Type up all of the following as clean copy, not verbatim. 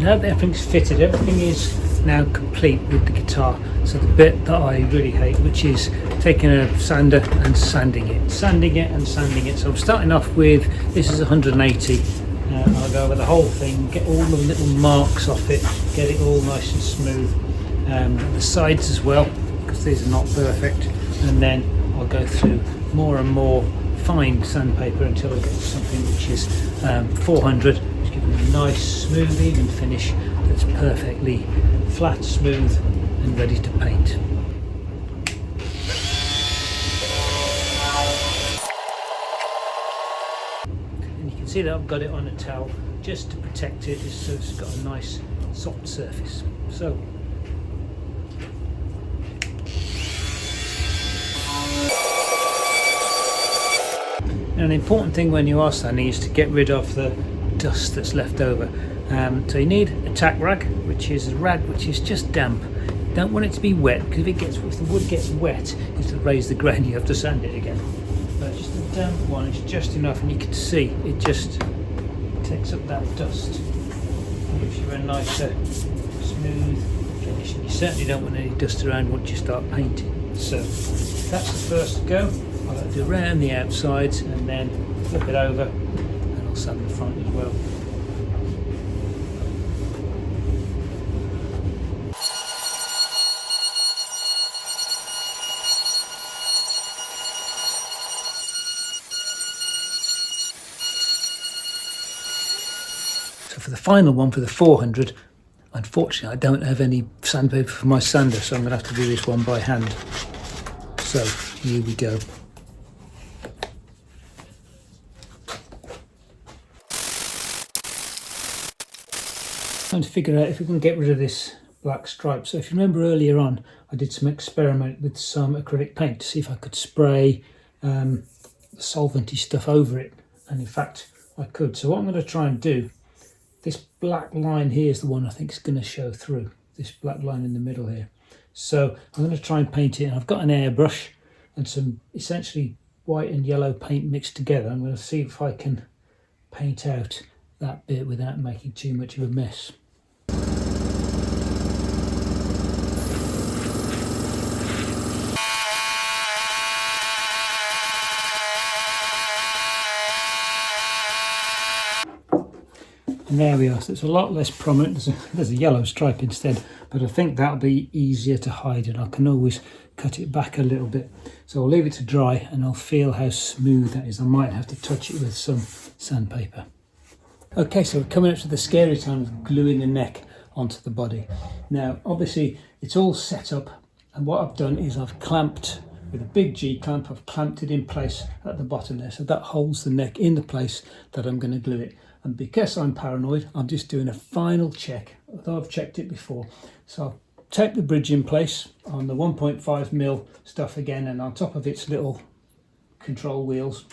now that everything's fitted, everything is now complete with the guitar. So the bit that I really hate, which is taking a sander and sanding it. So I'm starting off with, this is 180. I'll go over the whole thing, get all the little marks off it, get it all nice and smooth. The sides as well, because these are not perfect. And then I'll go through more and more fine sandpaper until I get to something which is 400, which gives it a nice smooth even finish that's perfectly flat, smooth and ready to paint. And you can see that I've got it on a towel just to protect it, so it's got a nice soft surface. So an important thing when you are sanding is to get rid of the dust that's left over. So you need a tack rag, which is a rag which is just damp. You don't want it to be wet, because if the wood gets wet, it'll raise the grain, you have to sand it again. But just a damp one is just enough, and you can see it just takes up that dust and gives you a nicer, smooth finish. And you certainly don't want any dust around once you start painting. So that's the first go. I'll do around the outsides and then flip it over, and I'll sand the front as well. So for the final one, for the 400, unfortunately I don't have any sandpaper for my sander, so I'm going to have to do this one by hand. So here we go. Trying to figure out if we can get rid of this black stripe. So if you remember earlier on, I did some experiment with some acrylic paint to see if I could spray solventy stuff over it, and in fact I could. So what I'm going to try and do, this black line here is the one I think is going to show through, this black line in the middle here. So I'm going to try and paint it, and I've got an airbrush and some essentially white and yellow paint mixed together. I'm going to see if I can paint out that bit without making too much of a mess. And there we are, so it's a lot less prominent. There's a yellow stripe instead, but I think that'll be easier to hide, and I can always cut it back a little bit. So I'll leave it to dry and I'll feel how smooth that is. I might have to touch it with some sandpaper. Okay, so we're coming up to the scary time of gluing the neck onto the body. Now, obviously, it's all set up, and what I've done is I've clamped with a big G clamp. I've clamped it in place at the bottom there, so that holds the neck in the place that I'm going to glue it. And because I'm paranoid, I'm just doing a final check, although I've checked it before. So I've taped the bridge in place on the 1.5mm stuff again, and on top of its little control wheels.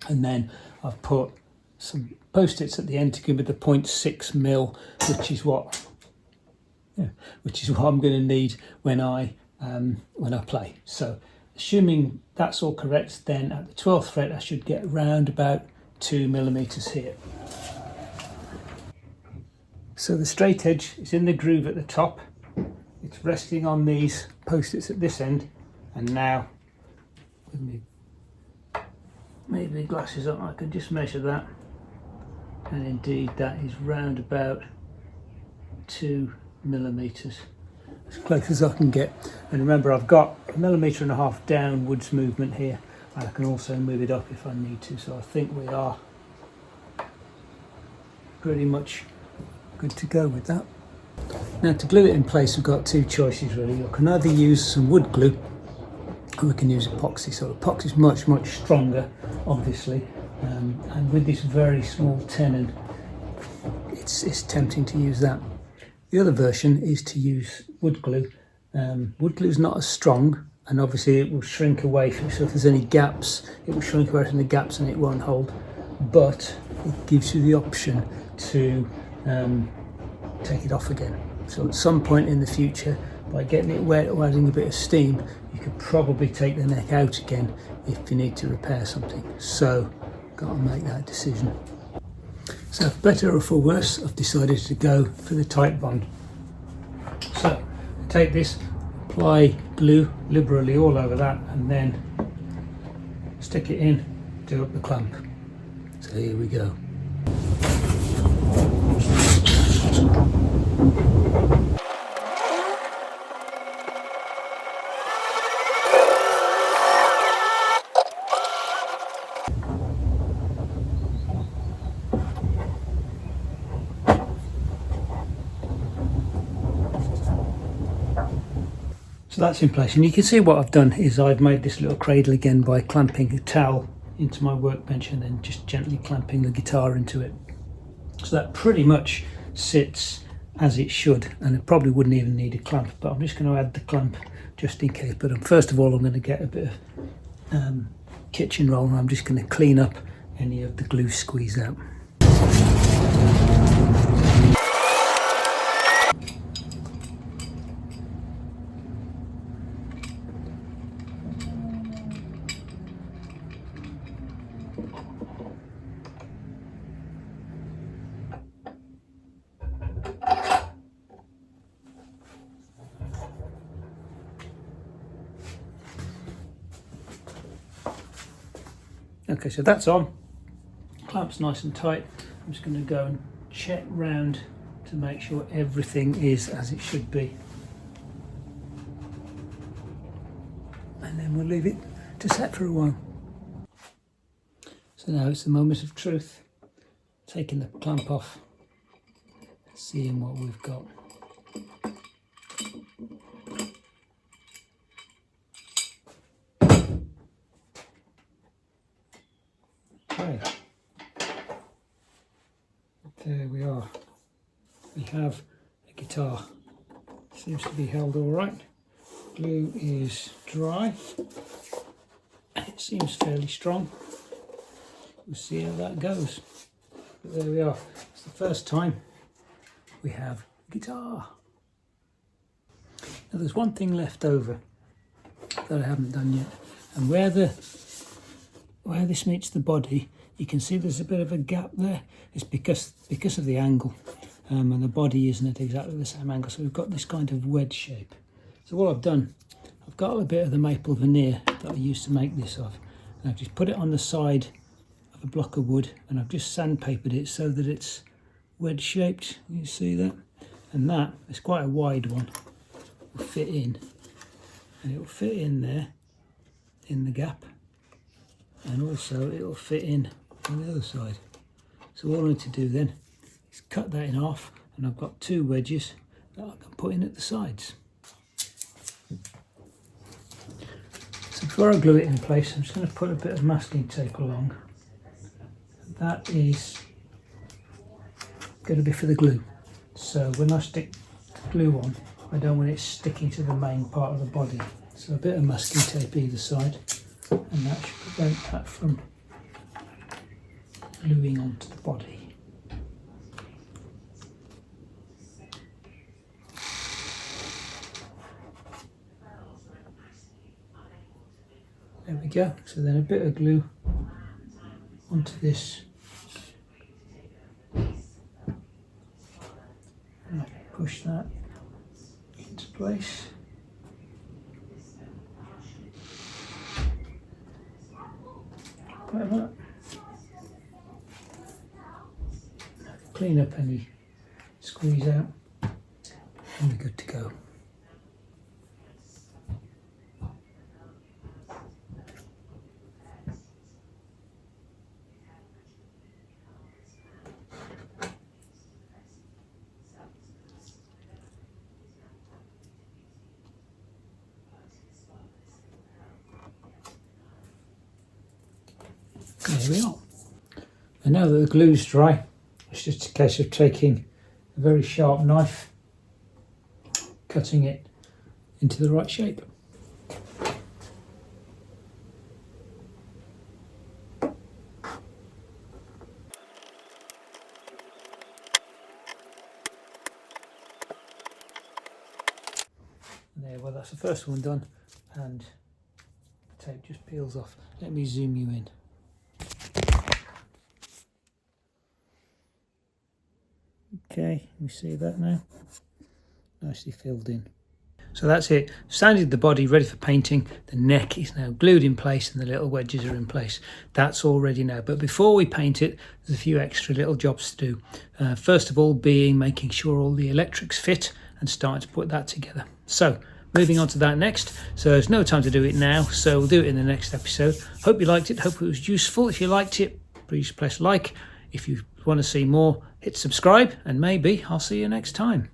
And then I've put some post-its at the end to give me the 0.6mm, which is what I'm going to need when I play. So assuming that's all correct, then at the 12th fret I should get around about 2mm here. So the straight edge is in the groove at the top. It's resting on these post-its at this end, and now with me maybe glasses on, I can just measure that, and indeed that is round about 2mm, as close as I can get. And remember, I've got 1.5 mm downwards movement here, and I can also move it up if I need to. So I think we are pretty much good to go with that. Now, to glue it in place, we've got two choices really. You can either use some wood glue, or we can use epoxy. So epoxy is much stronger, obviously, and with this very small tenon, it's tempting to use that. The other version is to use wood glue. Wood glue is not as strong, and obviously it will shrink away. So if there's any gaps, it will shrink away from the gaps and it won't hold. But it gives you the option to take it off again. So at some point in the future, by getting it wet or adding a bit of steam, you could probably take the neck out again if you need to repair something. So got to make that decision. So for better or for worse, I've decided to go for the tight bond. So take this, apply glue liberally all over that, and then stick it in, do up the clamp. So here we go. So that's in place, and you can see what I've done is I've made this little cradle again by clamping a towel into my workbench and then just gently clamping the guitar into it. So that pretty much sits as it should, and it probably wouldn't even need a clamp, but I'm just going to add the clamp just in case. But first of all, I'm going to get a bit of kitchen roll, and I'm just going to clean up any of the glue squeeze out. Okay, so that's on. Clamp's nice and tight. I'm just going to go and check round to make sure everything is as it should be. And then we'll leave it to set for a while. So now it's the moment of truth. Taking the clamp off, seeing what we've got. Okay. There we are. We have a guitar. Seems to be held all right. Glue is dry. It seems fairly strong. We'll see how that goes. But there we are. It's the first time we have a guitar. Now there's one thing left over that I haven't done yet, and where this meets the body, you can see there's a bit of a gap there. It's because of the angle, and the body isn't at exactly the same angle, so we've got this kind of wedge shape. So what I've done, I've got a bit of the maple veneer that I used to make this of, and I've just put it on the side of a block of wood, and I've just sandpapered it so that it's wedge shaped. You see that? And that is quite a wide one. Will fit in, and it will fit in there in the gap, and also it will fit in on the other side. So all I need to do then is cut that in half, and I've got two wedges that I can put in at the sides. So before I glue it in place, I'm just going to put a bit of masking tape along. That is going to be for the glue. So when I stick the glue on, I don't want it sticking to the main part of the body. So a bit of masking tape either side, and that should prevent that from gluing onto the body. There we go. So then a bit of glue onto this. And push that into place. Like that. Clean up any squeeze out, and we're good to go. There we are. And now that the glue's dry, it's just a case of taking a very sharp knife, cutting it into the right shape. There, well, that's the first one done, and the tape just peels off. Let me zoom you in. Okay, you see that now? Nicely filled in. So that's it. Sanded the body, ready for painting. The neck is now glued in place and the little wedges are in place. That's all ready now. But before we paint it, there's a few extra little jobs to do. First of all being making sure all the electrics fit and starting to put that together. So moving on to that next. So there's no time to do it now, so we'll do it in the next episode. Hope you liked it. Hope it was useful. If you liked it, please press like. If you want to see more, hit subscribe, and maybe I'll see you next time.